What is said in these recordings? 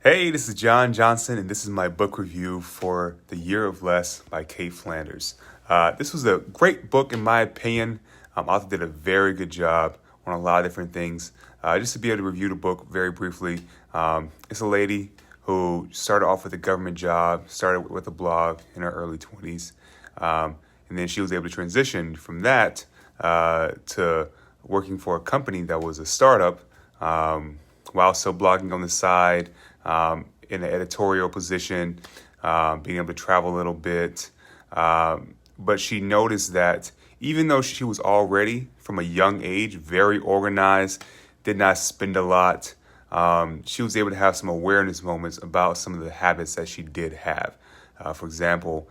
Hey, this is Jon Johnson, and this is my book review for The Year of Less by Cait Flanders. This was a great book, in my opinion. Author did a very good job on a lot of different things. Just to be able to review the book very briefly, it's a lady who started off with a government job, started with a blog in her early 20s, and then she was able to transition from that to working for a company that was a startup while still blogging on the side, in an editorial position, being able to travel a little bit. But she noticed that even though she was already, from a young age, very organized, did not spend a lot, she was able to have some awareness moments about some of the habits that she did have. For example,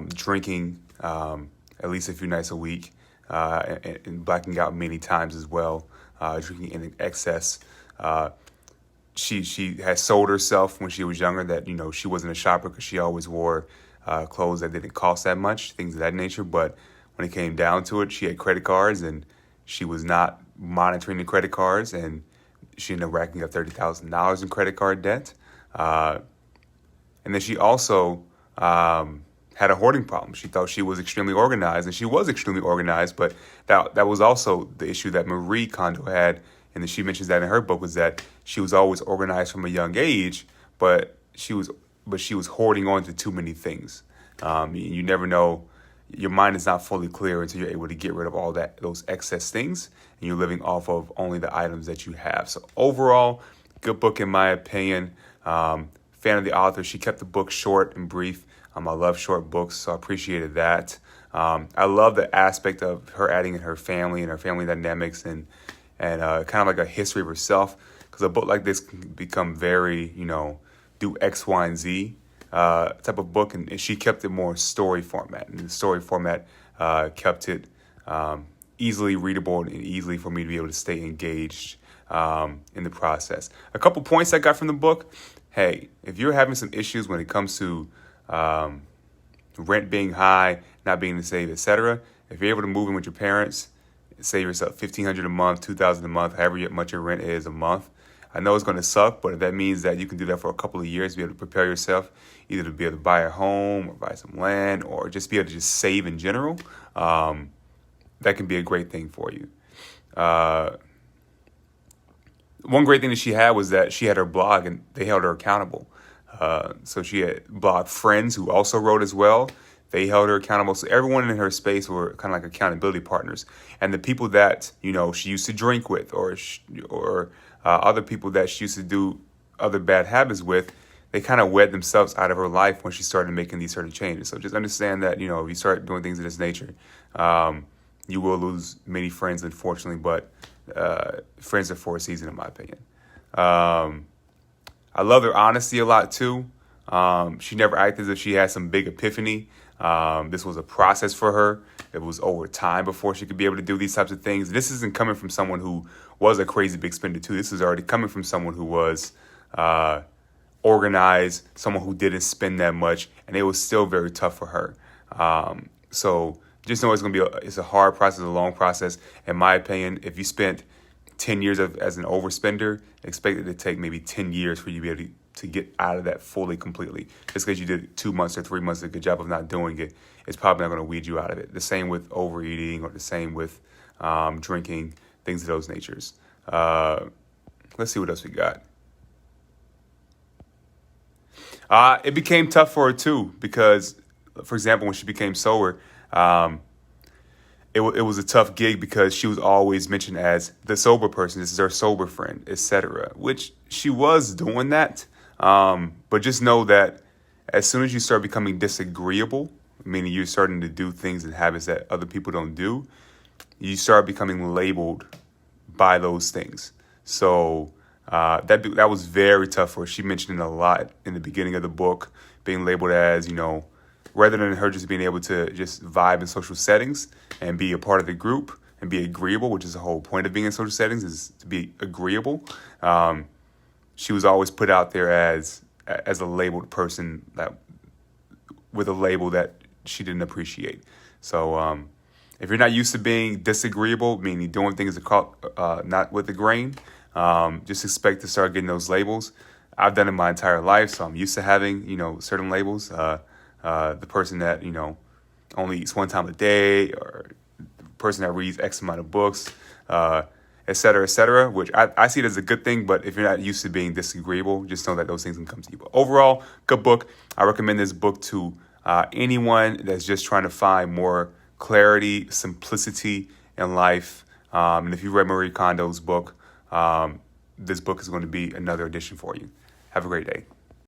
drinking at least a few nights a week, and blacking out many times as well, drinking in excess. She had sold herself when she was younger that, she wasn't a shopper because she always wore clothes that didn't cost that much, things of that nature. But when it came down to it, she had credit cards and she was not monitoring the credit cards, and she ended up racking up $30,000 in credit card debt. And then she also had a hoarding problem. She thought she was extremely organized, and she was extremely organized, but that was also the issue that Marie Kondo had, and then she mentions that in her book, was that she was always organized from a young age, but she was hoarding on to too many things. You never know. Your mind is not fully clear until you're able to get rid of all those excess things, and you're living off of only the items that you have. So overall, good book in my opinion. Fan of the author. She kept the book short and brief. I love short books, so I appreciated that. I love the aspect of her adding in her family and her family dynamics and kind of like a history of herself, because a book like this can become very, do X, Y, and Z type of book, and she kept it more story format, and the story format kept it easily readable and easily for me to be able to stay engaged in the process. A couple points I got from the book. Hey, if you're having some issues when it comes to rent being high, not being able to save, etc., if you're able to move in with your parents, save yourself $1,500 a month, $2,000 a month, however much your rent is a month. I know it's going to suck, but if that means that you can do that for a couple of years, be able to prepare yourself either to be able to buy a home or buy some land or just be able to just save in general, that can be a great thing for you. One great thing that she had was that she had her blog and they held her accountable. So she had blog friends who also wrote as well. They held her accountable. So everyone in her space were kind of like accountability partners. And the people that, she used to drink with or other people that she used to do other bad habits with, they kind of wed themselves out of her life when she started making these certain changes. So just understand that, if you start doing things of this nature, you will lose many friends, unfortunately, but friends are for a season, in my opinion. I love her honesty a lot, too. She never acted as if she had some big epiphany. This was a process for her. It was over time before she could be able to do these types of things. This isn't coming from someone who was a crazy big spender, too. This is already coming from someone who was organized, someone who didn't spend that much, and it was still very tough for her. So just know it's a hard process, a long process. In my opinion, if you spent 10 years as an overspender, expect it to take maybe 10 years for you to be able to get out of that fully, completely. Just because you did 2 months or 3 months a good job of not doing it, it's probably not going to weed you out of it. The same with overeating, or the same with drinking, things of those natures. Let's see what else we got. It became tough for her too, because, for example, when she became sober, it was a tough gig because she was always mentioned as the sober person. This is her sober friend, etc. Which she was doing that. But just know that as soon as you start becoming disagreeable, meaning you're starting to do things and habits that other people don't do, you start becoming labeled by those things. So that was very tough for her. She mentioned it a lot in the beginning of the book, being labeled as, rather than her just being able to just vibe in social settings and be a part of the group and be agreeable, which is the whole point of being in social settings, is to be agreeable. She was always put out there as a labeled person with a label that she didn't appreciate. So if you're not used to being disagreeable, meaning doing things not with the grain, just expect to start getting those labels. I've done it my entire life, so I'm used to having, certain labels. The person that, only eats one time a day, or the person that reads X amount of books, et cetera, which I see it as a good thing. But if you're not used to being disagreeable, just know that those things can come to you. But overall, good book. I recommend this book to anyone that's just trying to find more clarity, simplicity in life. And if you read Marie Kondo's book, this book is going to be another addition for you. Have a great day.